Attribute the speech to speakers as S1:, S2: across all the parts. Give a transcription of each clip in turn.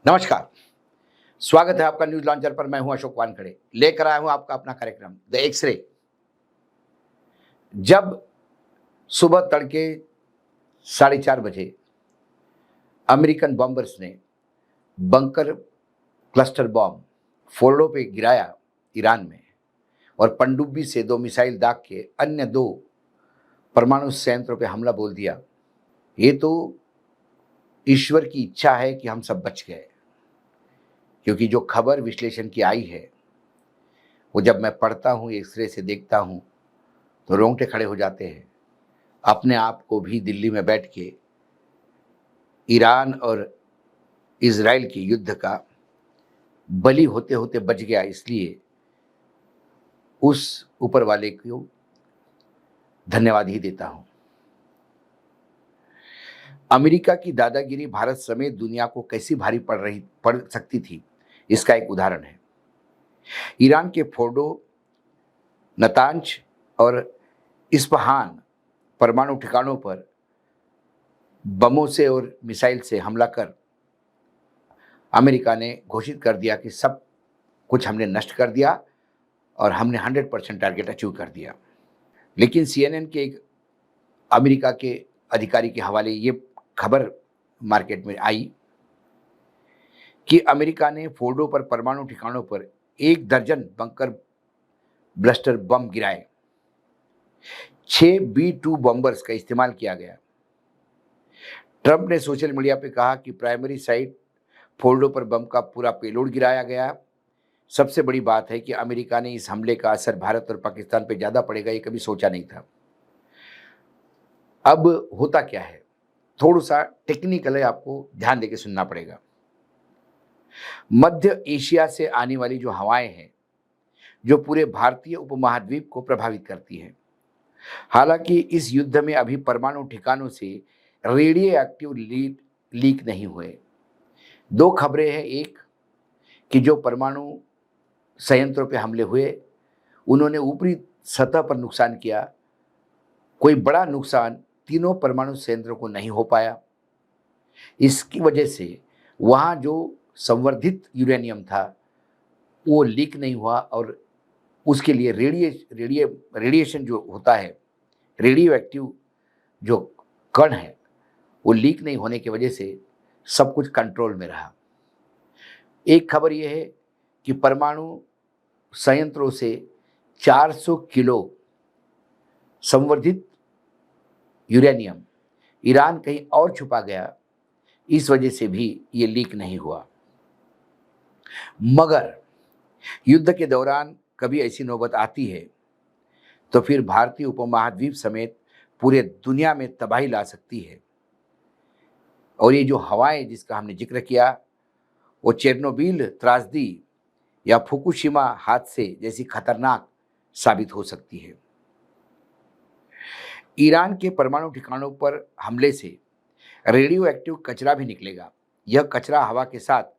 S1: नमस्कार। स्वागत है आपका न्यूज लॉन्चर पर। मैं हूं अशोक वानखड़े, लेकर आया हूं आपका अपना कार्यक्रम द एक्सरे। जब सुबह तड़के 4:30 बजे अमेरिकन बॉम्बर्स ने बंकर क्लस्टर बॉम्ब फोर्डो पे गिराया ईरान में, और पनडुब्बी से 2 मिसाइल दाग के अन्य 2 परमाणु संयंत्रों पे हमला बोल दिया, ये तो ईश्वर की इच्छा है कि हम सब बच गए। क्योंकि जो खबर विश्लेषण की आई है, वो जब मैं पढ़ता हूँ, एक्सरे से देखता हूँ, तो रोंगटे खड़े हो जाते हैं। अपने आप को भी दिल्ली में बैठ के ईरान और इज़राइल के युद्ध का बलि होते होते बच गया, इसलिए उस ऊपर वाले को धन्यवाद ही देता हूं। अमेरिका की दादागिरी भारत समेत दुनिया को कैसी भारी पड़ सकती थी, इसका एक उदाहरण है। ईरान के फोर्डो, नतांज और इस्फहान परमाणु ठिकानों पर बमों से और मिसाइल से हमला कर अमेरिका ने घोषित कर दिया कि सब कुछ हमने नष्ट कर दिया और हमने 100% टारगेट अचीव कर दिया। लेकिन CNN के एक अमेरिका के अधिकारी के हवाले ये खबर मार्केट में आई कि अमेरिका ने फोर्डो पर परमाणु ठिकानों पर 1 दर्जन बंकर ब्लस्टर बम गिराए। 6 B-2 बॉम्बर्स का इस्तेमाल किया गया। ट्रंप ने सोशल मीडिया पे कहा कि प्राइमरी साइट फोर्डो पर बम का पूरा पेलोड गिराया गया। सबसे बड़ी बात है कि अमेरिका ने इस हमले का असर भारत और पाकिस्तान पे ज़्यादा पड़ेगा, ये कभी सोचा नहीं था। अब होता क्या है, थोड़ा सा टेक्निकल है, आपको ध्यान देके सुनना पड़ेगा। मध्य एशिया से आने वाली जो हवाएं हैं, जो पूरे भारतीय उपमहाद्वीप को प्रभावित करती हैं। हालांकि इस युद्ध में अभी परमाणु ठिकानों से रेडियो एक्टिव लीक नहीं हुए। 2 खबरें हैं। एक कि जो परमाणु संयंत्रों पे हमले हुए, उन्होंने ऊपरी सतह पर नुकसान किया। कोई बड़ा नुकसान तीनों परमाणु संयंत्रों को नहीं हो पाया। इसकी वजह से वहाँ जो संवर्धित यूरेनियम था वो लीक नहीं हुआ, और उसके लिए रेडिएशन जो होता है, रेडियो एक्टिव जो कण है, वो लीक नहीं होने की वजह से सब कुछ कंट्रोल में रहा। एक खबर यह है कि परमाणु संयंत्रों से 400 किलो संवर्धित यूरेनियम ईरान कहीं और छुपा गया, इस वजह से भी ये लीक नहीं हुआ। मगर युद्ध के दौरान कभी ऐसी नौबत आती है तो फिर भारतीय उपमहाद्वीप समेत पूरे दुनिया में तबाही ला सकती है। और ये जो हवाएं जिसका हमने जिक्र किया, वो चेरनोबिल त्रासदी या फुकुशिमा हादसे जैसी खतरनाक साबित हो सकती है। ईरान के परमाणु ठिकानों पर हमले से रेडियो एक्टिव कचरा भी निकलेगा। यह कचरा हवा के साथ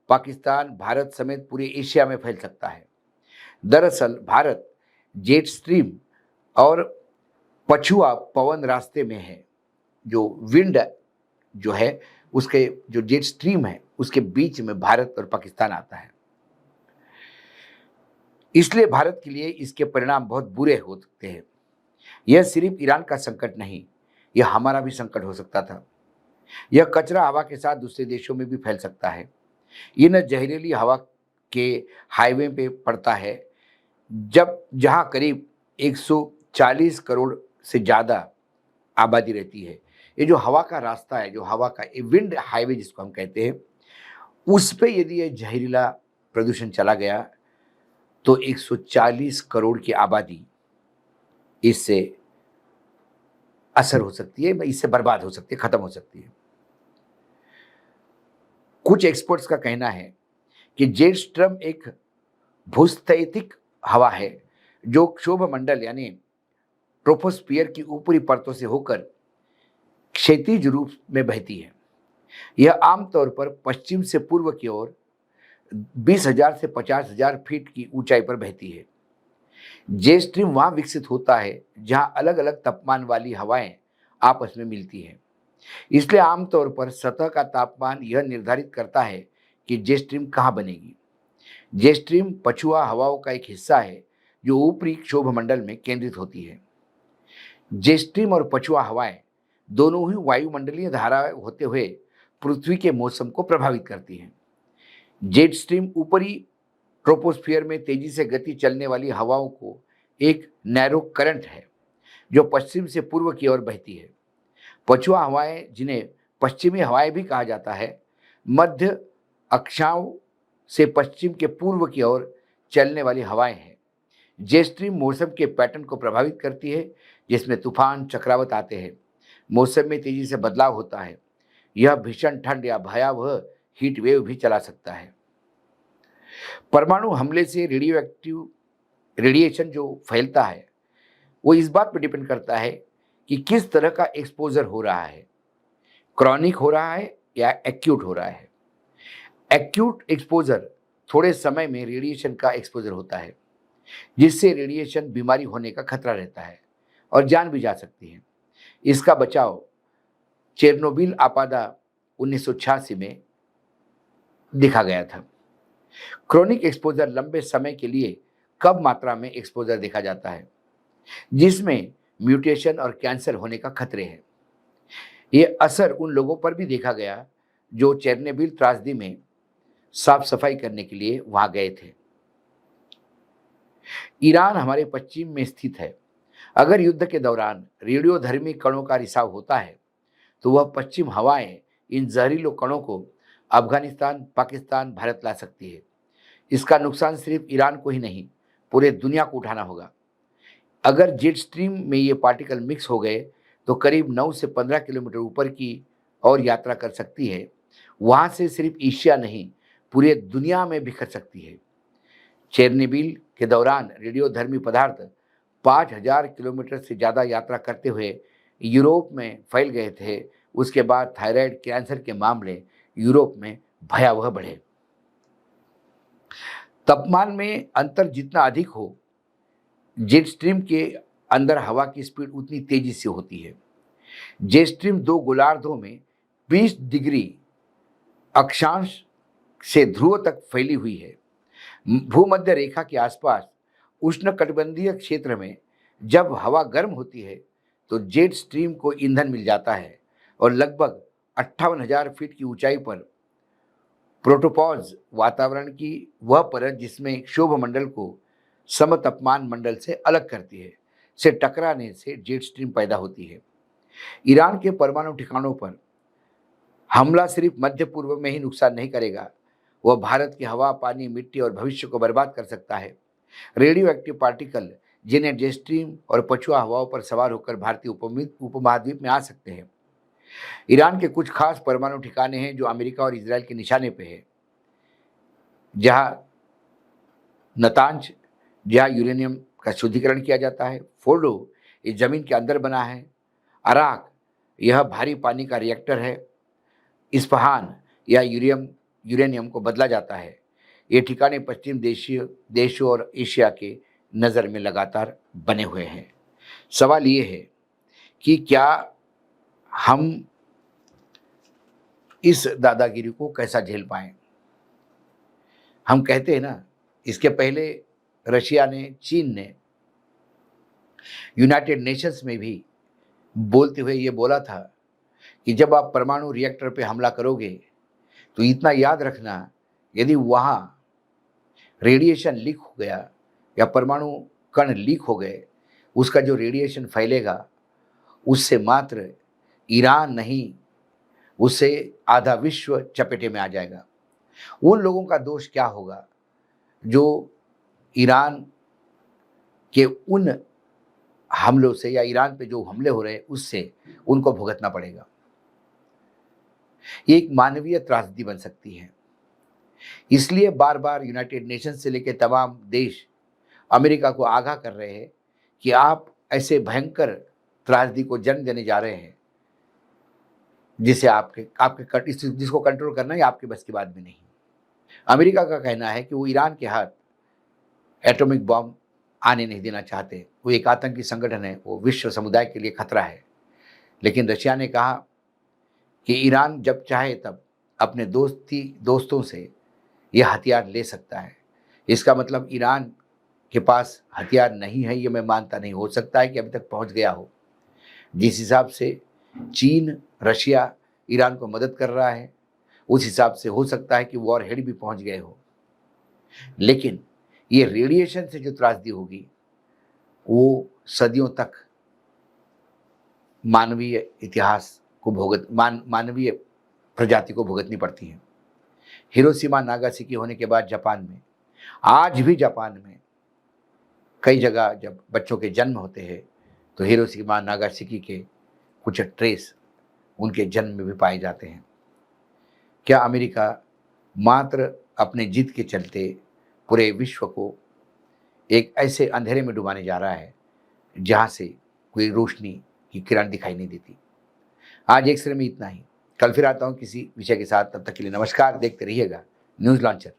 S1: पाकिस्तान, भारत समेत पूरे एशिया में फैल सकता है। दरअसल भारत जेट स्ट्रीम और पछुआ पवन रास्ते में है। जो विंड जो है, उसके जो जेट स्ट्रीम है, उसके बीच में भारत और पाकिस्तान आता है। इसलिए भारत के लिए इसके परिणाम बहुत बुरे हो सकते हैं। यह सिर्फ ईरान का संकट नहीं, यह हमारा भी संकट हो सकता था। यह कचरा हवा के साथ दूसरे देशों में भी फैल सकता है। इन जहरीली हवा के हाईवे पे पड़ता है, जब जहाँ करीब 140 करोड़ से ज़्यादा आबादी रहती है। ये जो हवा का रास्ता है, जो हवा का विंड हाईवे जिसको हम कहते हैं, उस पे यदि ये जहरीला प्रदूषण चला गया तो 140 करोड़ की आबादी इससे असर हो सकती है, इससे बर्बाद हो सकती है, खत्म हो सकती है। कुछ एक्सपर्ट्स का कहना है कि जेट स्ट्रम एक भूस्थैतिक हवा है जो क्षोभ मंडल यानी ट्रोपोस्फियर की ऊपरी परतों से होकर क्षैतिज रूप में बहती है। यह आमतौर पर पश्चिम से पूर्व की ओर 20,000 से 50,000 फीट की ऊंचाई पर बहती है। जेट स्ट्रीम वहां विकसित होता है जहां अलग अलग तापमान वाली हवाएं आपस में मिलती हैं। इसलिए आमतौर पर सतह का तापमान यह निर्धारित करता है कि जेट स्ट्रीम कहाँ बनेगी। जेट स्ट्रीम पछुआ हवाओं का एक हिस्सा है जो ऊपरी क्षोभमंडल में केंद्रित होती है। जेट स्ट्रीम और पछुआ हवाएं दोनों ही वायुमंडलीय धारा होते हुए पृथ्वी के मौसम को प्रभावित करती हैं। जेट स्ट्रीम ऊपरी ट्रोपोस्फियर में तेजी से गति चलने वाली हवाओं को एक नैरो करंट है जो पश्चिम से पूर्व की ओर बहती है। पछुआ हवाएं, जिन्हें पश्चिमी हवाएं भी कहा जाता है, मध्य अक्षांश से पश्चिम के पूर्व की ओर चलने वाली हवाएं हैं। जेट स्ट्रीम मौसम के पैटर्न को प्रभावित करती है, जिसमें तूफान, चक्रवात आते हैं। मौसम में तेजी से बदलाव होता है। यह भीषण ठंड या भयावह हीट वेव भी चला सकता है। परमाणु हमले से रेडिएशन जो फैलता है वो इस बात पर डिपेंड करता है कि किस तरह का एक्सपोजर हो रहा है, क्रॉनिक हो रहा है या एक्यूट हो रहा है। एक्यूट एक्सपोजर थोड़े समय में रेडिएशन का एक्सपोजर होता है, जिससे रेडिएशन बीमारी होने का खतरा रहता है और जान भी जा सकती है। इसका बचाव चेरनोबिल आपदा 1986 में देखा गया था। क्रोनिक एक्सपोजर लंबे समय के लिए कम मात्रा में एक्सपोजर देखा जाता है, जिसमें म्यूटेशन और कैंसर होने का खतरे हैं। ये असर उन लोगों पर भी देखा गया जो चेरनोबिल त्रासदी में साफ सफाई करने के लिए वहां गए थे। ईरान हमारे पश्चिम में स्थित है। अगर युद्ध के दौरान रेडियोधर्मी कणों का रिसाव होता है तो वह पश्चिम हवाएं इन जहरीले कणों को अफगानिस्तान, पाकिस्तान, भारत ला सकती है। इसका नुकसान सिर्फ ईरान को ही नहीं, पूरे दुनिया को उठाना होगा। अगर जेट स्ट्रीम में ये पार्टिकल मिक्स हो गए तो करीब 9 से 15 किलोमीटर ऊपर की और यात्रा कर सकती है। वहां से सिर्फ एशिया नहीं, पूरे दुनिया में बिखर सकती है। चेरनोबिल के दौरान रेडियोधर्मी पदार्थ 5000 किलोमीटर से ज़्यादा यात्रा करते हुए यूरोप में फैल गए थे। उसके बाद थायराइड कैंसर के मामले यूरोप में भयावह बढ़े। तापमान में अंतर जितना अधिक हो, जेट स्ट्रीम के अंदर हवा की स्पीड उतनी तेजी से होती है। जेट स्ट्रीम दो गोलार्धों में 20 डिग्री अक्षांश से ध्रुव तक फैली हुई है। भूमध्य रेखा के आसपास उष्णकटिबंधीय क्षेत्र में जब हवा गर्म होती है तो जेट स्ट्रीम को ईंधन मिल जाता है और लगभग 58,000 फीट की ऊंचाई पर प्रोटोपॉज वातावरण की वह परत जिसमें क्षोभमंडल को समतापमान मंडल से अलग करती है, से टकराने से जेट स्ट्रीम पैदा होती है। ईरान के परमाणु ठिकानों पर हमला सिर्फ मध्य पूर्व में ही नुकसान नहीं करेगा, वह भारत की हवा, पानी, मिट्टी और भविष्य को बर्बाद कर सकता है। रेडियो एक्टिव पार्टिकल जिन्हें जेट स्ट्रीम और पछुआ हवाओं पर सवार होकर भारतीय उपमहाद्वीप में आ सकते हैं। ईरान के कुछ खास परमाणु ठिकाने हैं जो अमेरिका और इजराइल के निशाने पे है, जहां नतांज, जहां यूरेनियम का शुद्धिकरण किया जाता है। फोर्डो ये जमीन के अंदर बना है। अराक यह भारी पानी का रिएक्टर है। इस्फहान या यूरेनियम को बदला जाता है। ये ठिकाने पश्चिम देशों और एशिया के नज़र में लगातार बने हुए हैं। सवाल ये है कि क्या हम इस दादागिरी को कैसा झेल पाएं। हम कहते हैं ना, इसके पहले रशिया ने, चीन ने यूनाइटेड नेशंस में भी बोलते हुए ये बोला था कि जब आप परमाणु रिएक्टर पे हमला करोगे तो इतना याद रखना, यदि वहाँ रेडिएशन लीक हो गया या परमाणु कण लीक हो गए, उसका जो रेडिएशन फैलेगा उससे मात्र ईरान नहीं, उससे आधा विश्व चपेटे में आ जाएगा। उन लोगों का दोष क्या होगा जो ईरान के उन हमलों से या ईरान पे जो हमले हो रहे हैं उससे उनको भुगतना पड़ेगा। ये एक मानवीय त्रासदी बन सकती है। इसलिए बार बार यूनाइटेड नेशंस से लेकर तमाम देश अमेरिका को आगाह कर रहे हैं कि आप ऐसे भयंकर त्रासदी को जन्म देने जा रहे हैं जिसे जिसको कंट्रोल करना ही आपके बस की बात भी नहीं। अमेरिका का कहना है कि वो ईरान के हाथ एटॉमिक बॉम्ब आने नहीं देना चाहते। वो एक आतंकी संगठन है, वो विश्व समुदाय के लिए खतरा है। लेकिन रशिया ने कहा कि ईरान जब चाहे तब अपने दोस्तों से ये हथियार ले सकता है। इसका मतलब ईरान के पास हथियार नहीं है, ये मैं मानता नहीं। हो सकता है कि अभी तक पहुंच गया हो। जिस हिसाब से चीन, रशिया ईरान को मदद कर रहा है, उस हिसाब से हो सकता है कि वॉर हेड भी पहुंच गए हो। लेकिन ये रेडिएशन से जो त्रासदी होगी वो सदियों तक मानवीय इतिहास को मानवीय प्रजाति को भुगतनी पड़ती है। हिरोशिमा नागासाकी होने के बाद जापान में, आज भी जापान में कई जगह जब बच्चों के जन्म होते हैं तो हिरोशिमा नागासाकी के कुछ ट्रेस उनके जन्म में भी पाए जाते हैं। क्या अमेरिका मात्र अपने जिद के चलते पूरे विश्व को एक ऐसे अंधेरे में डुबाने जा रहा है जहां से कोई रोशनी की किरण दिखाई नहीं देती? आज एक सिरे में इतना ही। कल फिर आता हूं किसी विषय के साथ। तब तक के लिए नमस्कार। देखते रहिएगा न्यूज लॉन्चर।